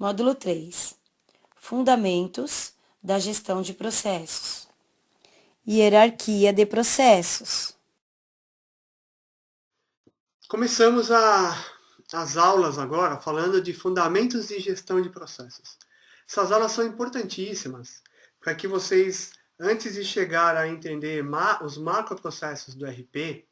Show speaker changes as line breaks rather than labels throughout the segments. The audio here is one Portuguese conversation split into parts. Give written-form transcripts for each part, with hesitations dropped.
Módulo 3. Fundamentos da gestão de processos. Hierarquia de processos.
Começamos as aulas agora falando de fundamentos de gestão de processos. Essas aulas são importantíssimas para que vocês, antes de chegar a entender os macroprocessos do RP,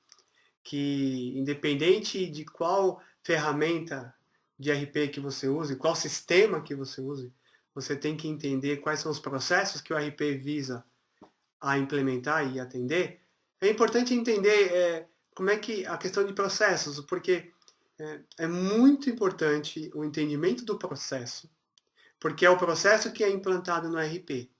que independente de qual ferramenta de RP que você use, qual sistema que você use, você tem que entender quais são os processos que o RP visa a implementar e atender. É importante entender como é que a questão de processos, porque é muito importante o entendimento do processo, porque é o processo que é implantado no RP.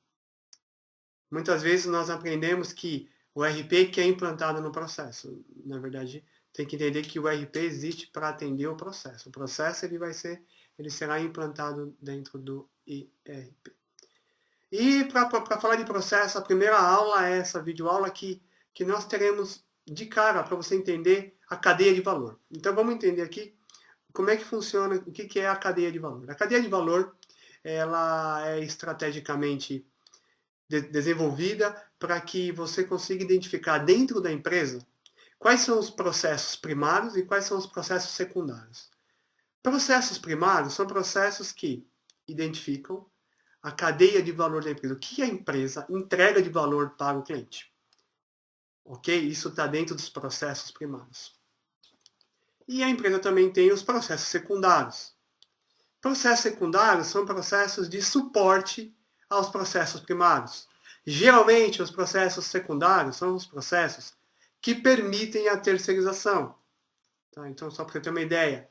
Muitas vezes nós aprendemos que o RP que é implantado no processo. Na verdade, tem que entender que o RP existe para atender o processo. O processo ele será implantado dentro do ERP. E para falar de processo, a primeira aula é essa videoaula que nós teremos de cara para você entender a cadeia de valor. Então vamos entender aqui como é que funciona, o que é a cadeia de valor. A cadeia de valor ela é estrategicamente desenvolvida para que você consiga identificar dentro da empresa quais são os processos primários e quais são os processos secundários. Processos primários são processos que identificam a cadeia de valor da empresa. O que a empresa entrega de valor para o cliente? Ok? Isso está dentro dos processos primários. E a empresa também tem os processos secundários. Processos secundários são processos de suporte aos processos primários. Geralmente, os processos secundários são os processos que permitem a terceirização. Tá? Então, só para você ter uma ideia,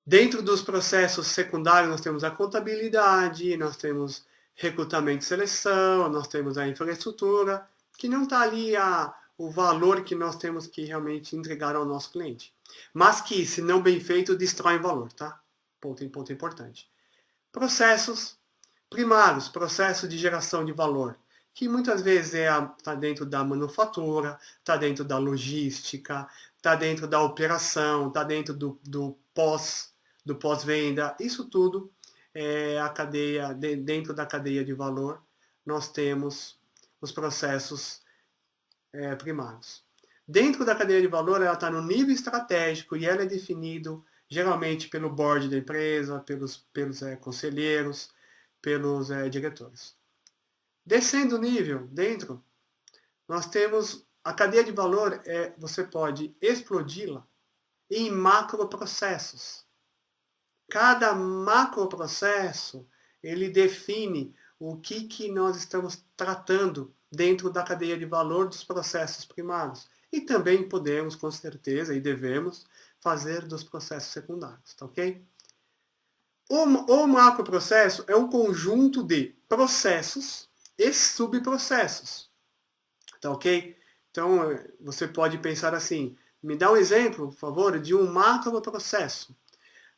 dentro dos processos secundários nós temos a contabilidade, nós temos recrutamento e seleção, nós temos a infraestrutura, que não está ali o valor que nós temos que realmente entregar ao nosso cliente. Mas que, se não bem feito, destrói valor, tá? Ponto importante. Processos primários, processo de geração de valor, que muitas vezes está dentro da manufatura, está dentro da logística, está dentro da operação, está dentro do pós-venda. Isso tudo é a cadeia, dentro da cadeia de valor, nós temos os processos primários. Dentro da cadeia de valor, ela está no nível estratégico e ela é definido geralmente pelo board da empresa, pelos conselheiros, pelos diretores. Descendo o nível, dentro, nós temos a cadeia de valor, você pode explodi-la em macroprocessos. Cada macroprocesso, ele define o que nós estamos tratando dentro da cadeia de valor dos processos primários. E também podemos, com certeza, e devemos, fazer dos processos secundários, tá ok? O macroprocesso é um conjunto de processos e subprocessos, tá ok? Então, você pode pensar assim, me dá um exemplo, por favor, de um macroprocesso.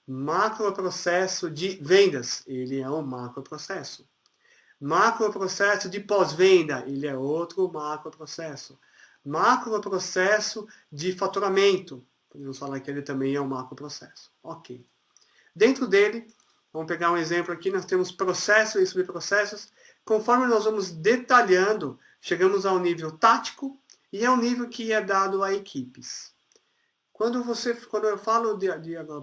Macroprocesso de vendas, ele é um macroprocesso. Macroprocesso de pós-venda, ele é outro macroprocesso. Macroprocesso de faturamento, podemos falar que ele também é um macroprocesso. Ok. Dentro dele, vamos pegar um exemplo aqui, nós temos processos e subprocessos. Conforme nós vamos detalhando, chegamos ao nível tático e é um nível que é dado a equipes. Quando eu falo de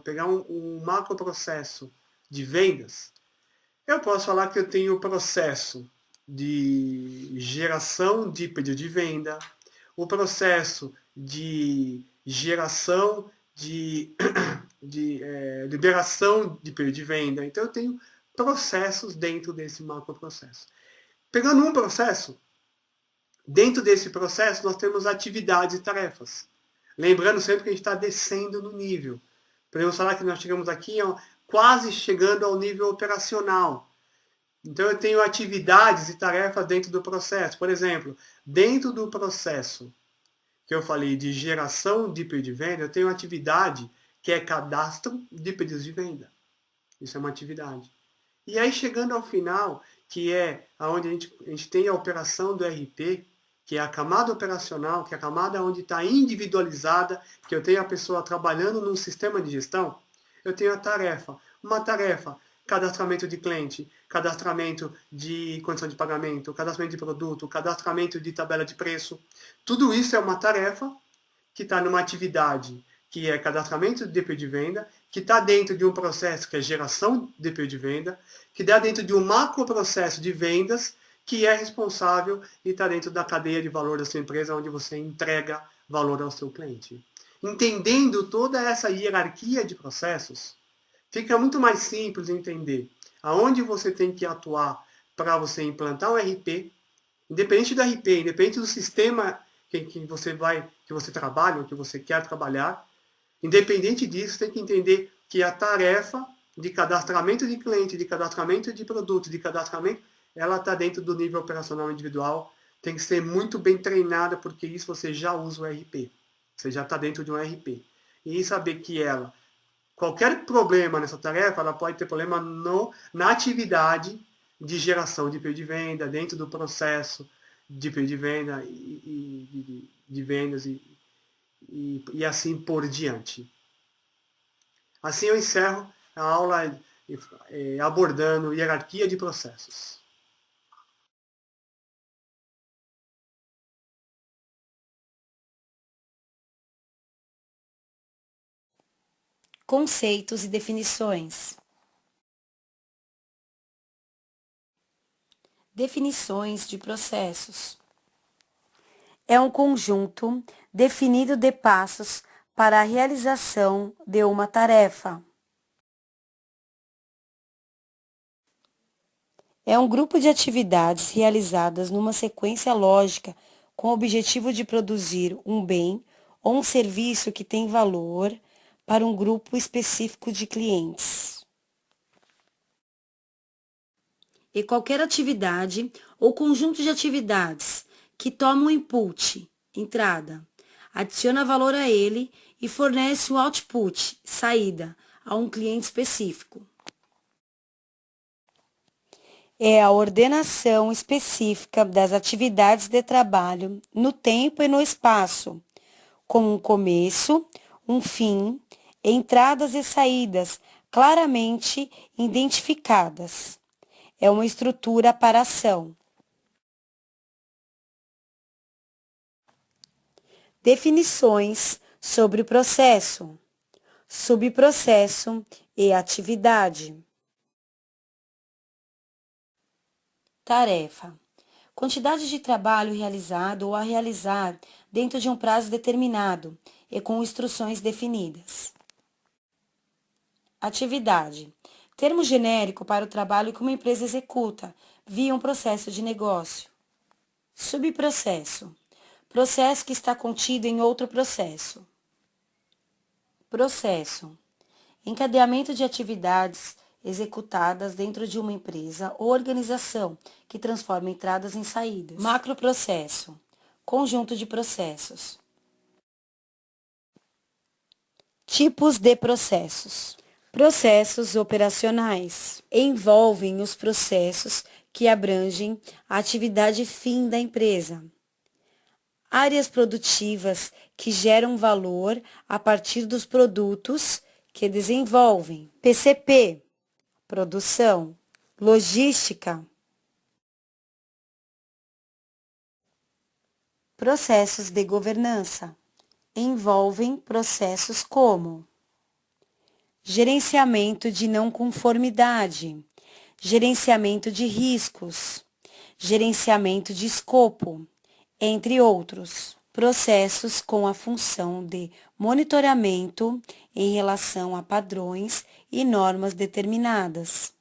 pegar um macroprocesso de vendas, eu posso falar que eu tenho o processo de geração de pedido de venda, o processo de geração de liberação de pedido de venda. Então eu tenho processos dentro desse macroprocesso. Pegando um processo, dentro desse processo nós temos atividades e tarefas. Lembrando sempre que a gente está descendo no nível. Podemos falar que nós chegamos aqui quase chegando ao nível operacional. Então eu tenho atividades e tarefas dentro do processo. Por exemplo, dentro do processo que eu falei de geração de pedido de venda, eu tenho atividade que é cadastro de pedidos de venda. Isso é uma atividade. E aí chegando ao final, que é onde a gente tem a operação do RP, que é a camada operacional, que é a camada onde está individualizada, que eu tenho a pessoa trabalhando num sistema de gestão, eu tenho a tarefa. Uma tarefa cadastramento de cliente, cadastramento de condição de pagamento, cadastramento de produto, cadastramento de tabela de preço. Tudo isso é uma tarefa que está numa atividade que é cadastramento de DP de venda, que está dentro de um processo que é geração de DP de venda, que está dentro de um macro processo de vendas, que é responsável e está dentro da cadeia de valor da sua empresa, onde você entrega valor ao seu cliente. Entendendo toda essa hierarquia de processos, fica muito mais simples entender aonde você tem que atuar para você implantar um RP, independente do RP, independente do sistema que você trabalha, ou que você quer trabalhar, independente disso, tem que entender que a tarefa de cadastramento de cliente, de cadastramento de produto, de cadastramento, ela está dentro do nível operacional individual, tem que ser muito bem treinada, porque isso você já usa o RP, você já está dentro de um RP. E saber que qualquer problema nessa tarefa, ela pode ter problema na atividade de geração de período de venda, dentro do processo de período de venda e de vendas e assim por diante. Assim eu encerro a aula abordando hierarquia de processos.
Conceitos e definições. Definições de processos. É um conjunto definido de passos para a realização de uma tarefa. É um grupo de atividades realizadas numa sequência lógica com o objetivo de produzir um bem ou um serviço que tem valor para um grupo específico de clientes. E qualquer atividade ou conjunto de atividades que toma um input, entrada, adiciona valor a ele e fornece o output, saída, a um cliente específico. É a ordenação específica das atividades de trabalho no tempo e no espaço, com um começo, um fim, entradas e saídas claramente identificadas. É uma estrutura para ação. Definições sobre o processo, subprocesso e atividade. Tarefa. Quantidade de trabalho realizado ou a realizar dentro de um prazo determinado e com instruções definidas. Atividade. Termo genérico para o trabalho que uma empresa executa via um processo de negócio. Subprocesso. Processo que está contido em outro processo. Processo. Encadeamento de atividades executadas dentro de uma empresa ou organização que transforma entradas em saídas. Macroprocesso. Conjunto de processos. Tipos de processos. Processos operacionais. Envolvem os processos que abrangem a atividade fim da empresa. Áreas produtivas que geram valor a partir dos produtos que desenvolvem. PCP, produção, logística. Processos de governança. Envolvem processos como gerenciamento de não conformidade, gerenciamento de riscos, gerenciamento de escopo, entre outros. Processos com a função de monitoramento em relação a padrões e normas determinadas.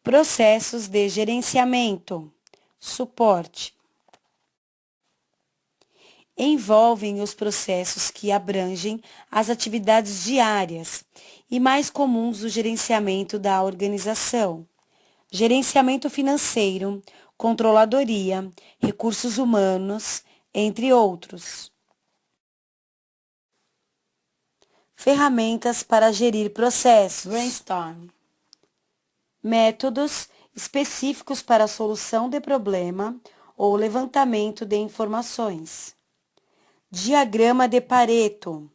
Processos de gerenciamento, suporte. Envolvem os processos que abrangem as atividades diárias e mais comuns do gerenciamento da organização. Gerenciamento financeiro, controladoria, recursos humanos, entre outros. Ferramentas para gerir processos. Brainstorm. Métodos específicos para a solução de problema ou levantamento de informações. Diagrama de Pareto.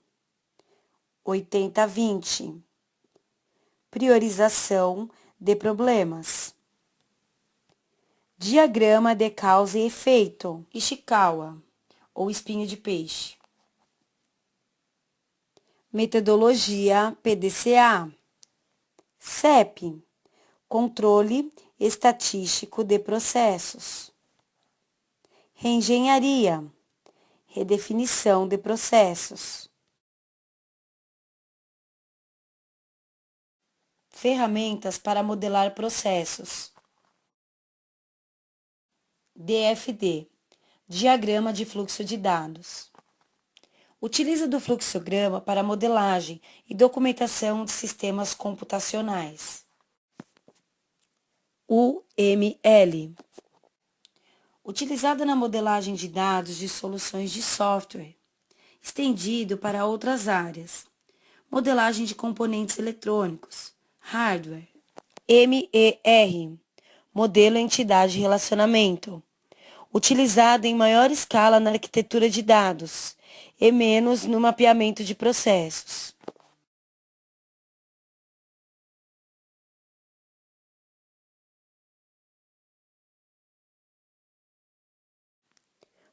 80-20. Priorização de problemas. Diagrama de causa e efeito. Ishikawa, ou espinho de peixe. Metodologia PDCA. CEP. Controle estatístico de processos. Reengenharia. Redefinição de processos. Ferramentas para modelar processos. DFD. Diagrama de fluxo de dados. Utiliza do fluxograma para modelagem e documentação de sistemas computacionais. UML. Utilizada na modelagem de dados de soluções de software, estendido para outras áreas. Modelagem de componentes eletrônicos, hardware. MER. Modelo Entidade Relacionamento. Utilizado em maior escala na arquitetura de dados e menos no mapeamento de processos.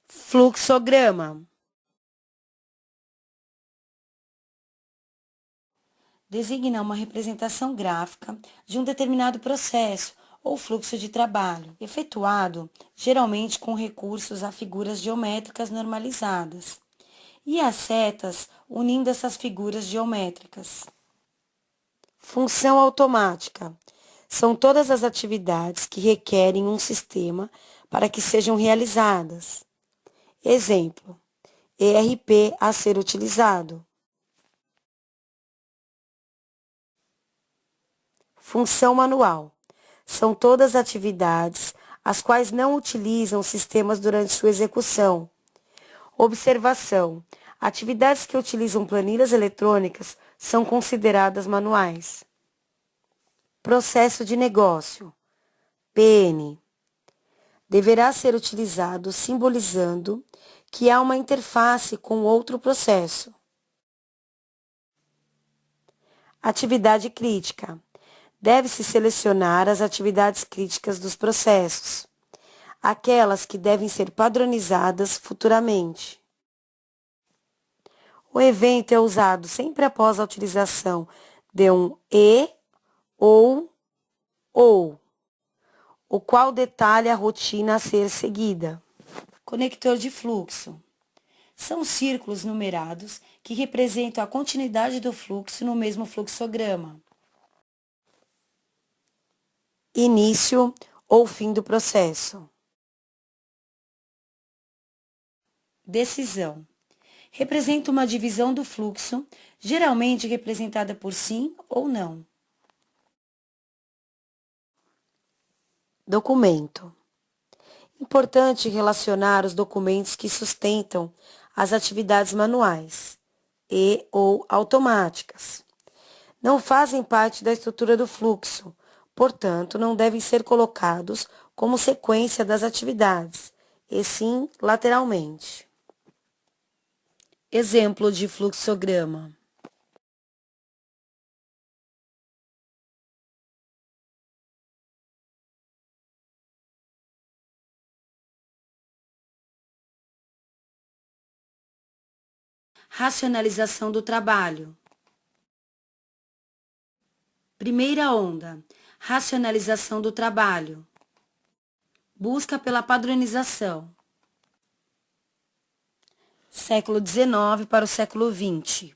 Fluxograma. Designa uma representação gráfica de um determinado processo ou fluxo de trabalho, efetuado geralmente com recursos a figuras geométricas normalizadas e as setas unindo essas figuras geométricas. Função automática. São todas as atividades que requerem um sistema para que sejam realizadas. Exemplo: ERP a ser utilizado. Função manual. São todas atividades as quais não utilizam sistemas durante sua execução. Observação. Atividades que utilizam planilhas eletrônicas são consideradas manuais. Processo de negócio. PN. Deverá ser utilizado simbolizando que há uma interface com outro processo. Atividade crítica. Deve-se selecionar as atividades críticas dos processos, aquelas que devem ser padronizadas futuramente. O evento é usado sempre após a utilização de um e ou, o qual detalha a rotina a ser seguida. Conector de fluxo. São círculos numerados que representam a continuidade do fluxo no mesmo fluxograma. Início ou fim do processo. Decisão. Representa uma divisão do fluxo, geralmente representada por sim ou não. Documento. Importante relacionar os documentos que sustentam as atividades manuais e ou automáticas. Não fazem parte da estrutura do fluxo, portanto, não devem ser colocados como sequência das atividades, e sim lateralmente. Exemplo de fluxograma. Racionalização do trabalho. Primeira onda. Racionalização do trabalho. Busca pela padronização. Século XIX para o século XX.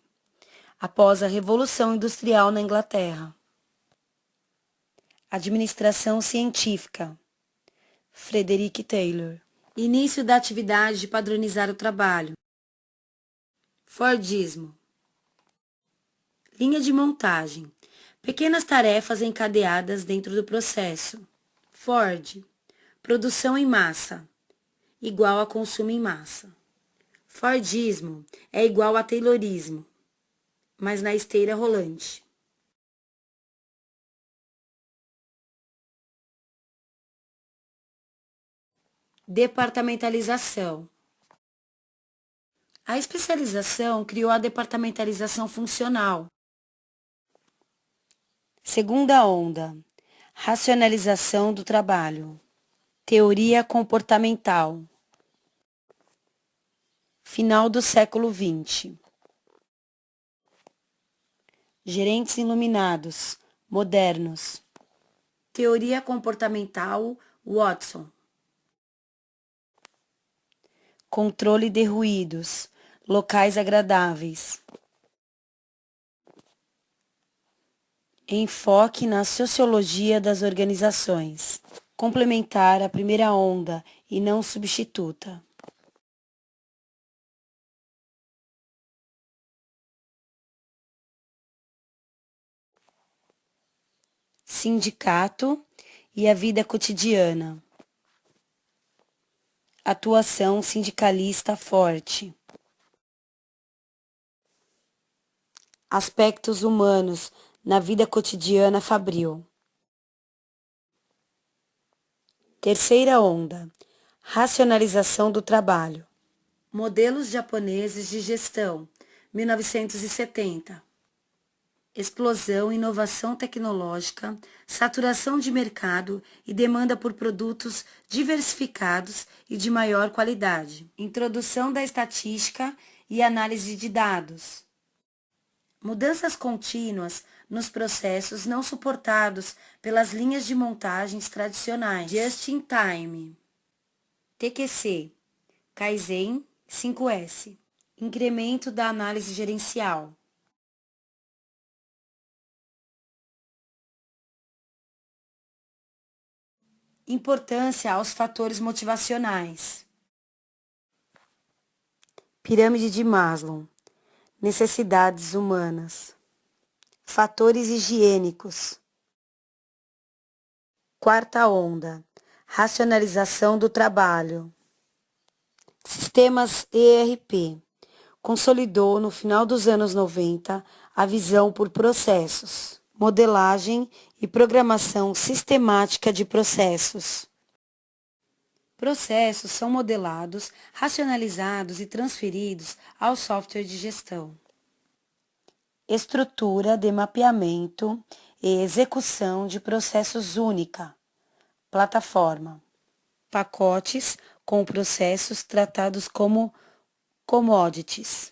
Após a Revolução Industrial na Inglaterra. Administração científica. Frederick Taylor. Início da atividade de padronizar o trabalho. Fordismo. Linha de montagem. Pequenas tarefas encadeadas dentro do processo. Ford. Produção em massa. Igual a consumo em massa. Fordismo é igual a Taylorismo, mas na esteira rolante. Departamentalização. A especialização criou a departamentalização funcional. Segunda onda, racionalização do trabalho. Teoria comportamental. Final do século XX. Gerentes iluminados, modernos. Teoria comportamental, Watson. Controle de ruídos, locais agradáveis. Enfoque na sociologia das organizações. Complementar a primeira onda e não substituta. Sindicato e a vida cotidiana. Atuação sindicalista forte. Aspectos humanos na vida cotidiana fabril. Terceira onda, racionalização do trabalho. Modelos japoneses de gestão, 1970. Explosão, inovação tecnológica, saturação de mercado e demanda por produtos diversificados e de maior qualidade. Introdução da estatística e análise de dados. Mudanças contínuas nos processos não suportados pelas linhas de montagens tradicionais. Just in time. TQC. Kaizen 5S. Incremento da análise gerencial. Importância aos fatores motivacionais. Pirâmide de Maslow. Necessidades humanas. Fatores higiênicos. Quarta onda. Racionalização do trabalho. Sistemas ERP. Consolidou no final dos anos 90 a visão por processos, modelagem e programação sistemática de processos. Processos são modelados, racionalizados e transferidos ao software de gestão. Estrutura de mapeamento e execução de processos única. Plataforma. Pacotes com processos tratados como commodities.